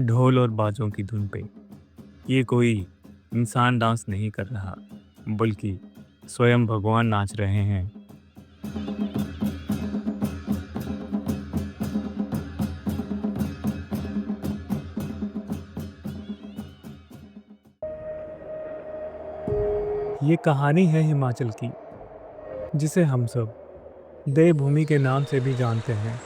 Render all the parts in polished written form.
ढोल और बाजों की धुन पे ये कोई इंसान डांस नहीं कर रहा, बल्कि स्वयं भगवान नाच रहे हैं। ये कहानी है हिमाचल की, जिसे हम सब देवभूमि के नाम से भी जानते हैं।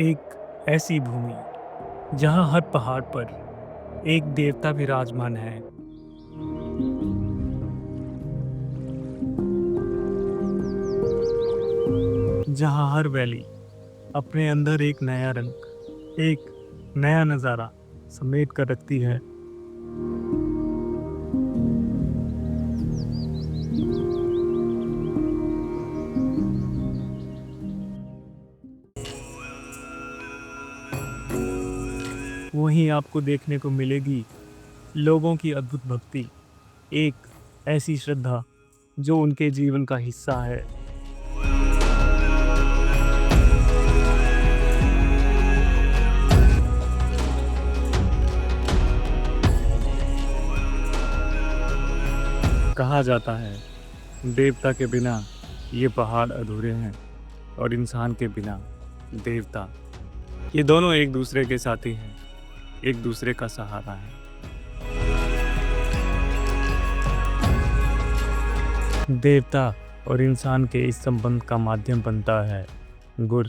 एक ऐसी भूमि जहाँ हर पहाड़ पर एक देवता विराजमान है। जहाँ हर वैली अपने अंदर एक नया रंग, एक नया नज़ारा समेट कर रखती है। वहीं आपको देखने को मिलेगी लोगों की अद्भुत भक्ति, एक ऐसी श्रद्धा जो उनके जीवन का हिस्सा है। कहा जाता है, देवता के बिना ये पहाड़ अधूरे हैं और इंसान के बिना देवता, ये दोनों एक दूसरे के साथी हैं, एक दूसरे का सहारा है। देवता और इंसान के इस संबंध का माध्यम बनता है गुर।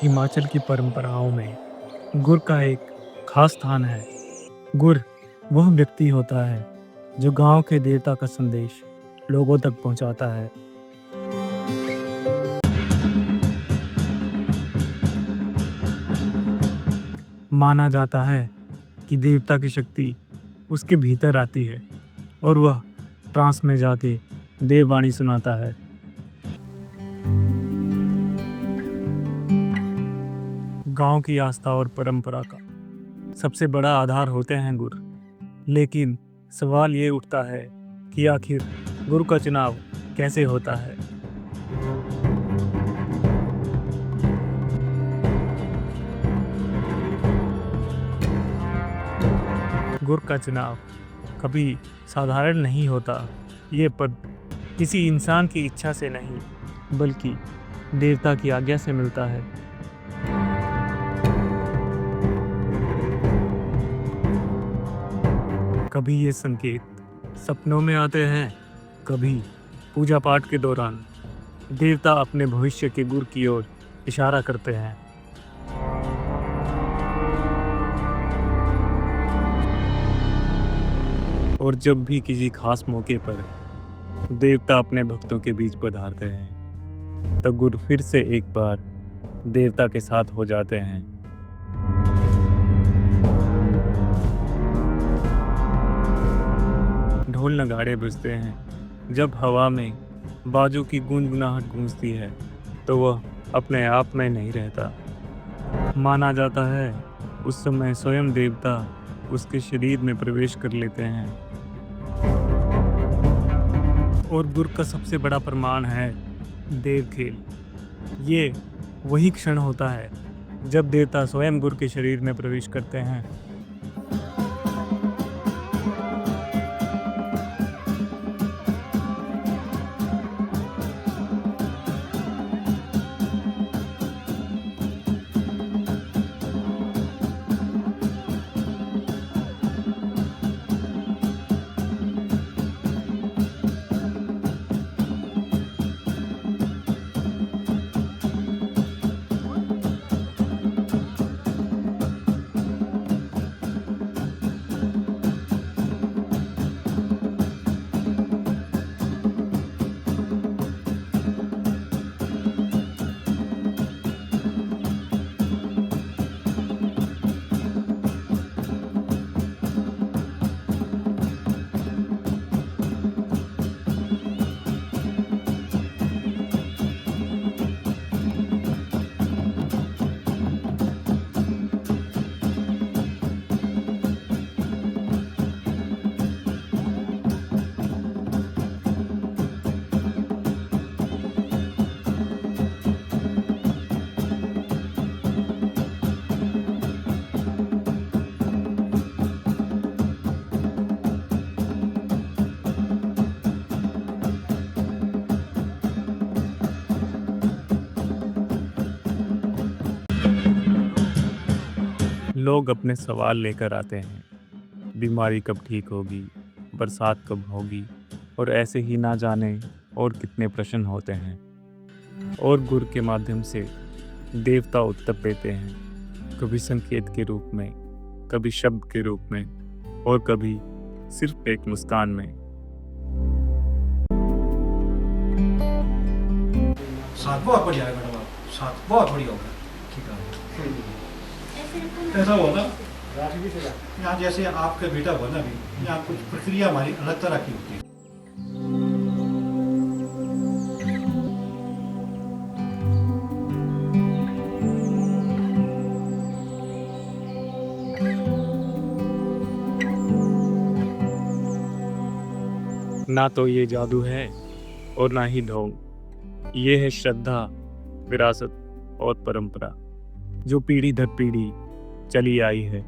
हिमाचल की परंपराओं में गुर का एक खास स्थान है। गुर वह व्यक्ति होता है जो गांव के देवता का संदेश लोगों तक पहुंचाता है। माना जाता है कि देवता की शक्ति उसके भीतर आती है और वह ट्रांस में जाके देववाणी सुनाता है। गांव की आस्था और परंपरा का सबसे बड़ा आधार होते हैं गुर। लेकिन सवाल ये उठता है कि आखिर गुरु का चुनाव कैसे होता है। गुरु का चुनाव कभी साधारण नहीं होता। ये पद किसी इंसान की इच्छा से नहीं, बल्कि देवता की आज्ञा से मिलता है। कभी ये संकेत सपनों में आते हैं, कभी पूजा पाठ के दौरान देवता अपने भविष्य के गुर की ओर इशारा करते हैं। और जब भी किसी खास मौके पर देवता अपने भक्तों के बीच पधारते हैं, तो गुर फिर से एक बार देवता के साथ हो जाते हैं। ढोल नगाड़े बजते हैं। जब हवा में बाजों की गुनगुनाहट गूंजती है, तो वह अपने आप में नहीं रहता। माना जाता है उस समय स्वयं देवता उसके शरीर में प्रवेश कर लेते हैं। और गुर का सबसे बड़ा प्रमाण है देवखेल। ये वही क्षण होता है जब देवता स्वयं गुर के शरीर में प्रवेश करते हैं। लोग अपने सवाल लेकर आते हैं। बीमारी कब ठीक होगी, बरसात कब होगी, और ऐसे ही ना जाने और कितने प्रश्न होते हैं। और गुर के माध्यम से देवता उत्तर देते हैं, कभी संकेत के रूप में, कभी शब्द के रूप में, और कभी सिर्फ एक मुस्कान में। सात बहुत बढ़िया है मैडम, आप सात बहुत बढ़िया होगा। ठीक है, ऐसा हुआ ना यहाँ जैसे आपका बेटा हुआ ना, अभी यहाँ कुछ प्रक्रिया हमारी अलग तरह की होती है। ना तो ये जादू है और ना ही ढोंग। ये है श्रद्धा, विरासत और परंपरा, जो पीढ़ी दर पीढ़ी चली आई है।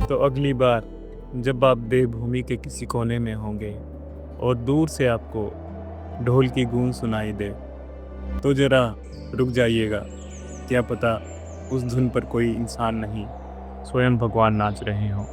तो अगली बार जब आप देवभूमि के किसी कोने में होंगे और दूर से आपको ढोल की गूंज सुनाई दे, तो जरा रुक जाइएगा। क्या पता उस धुन पर कोई इंसान नहीं, स्वयं भगवान नाच रहे हों।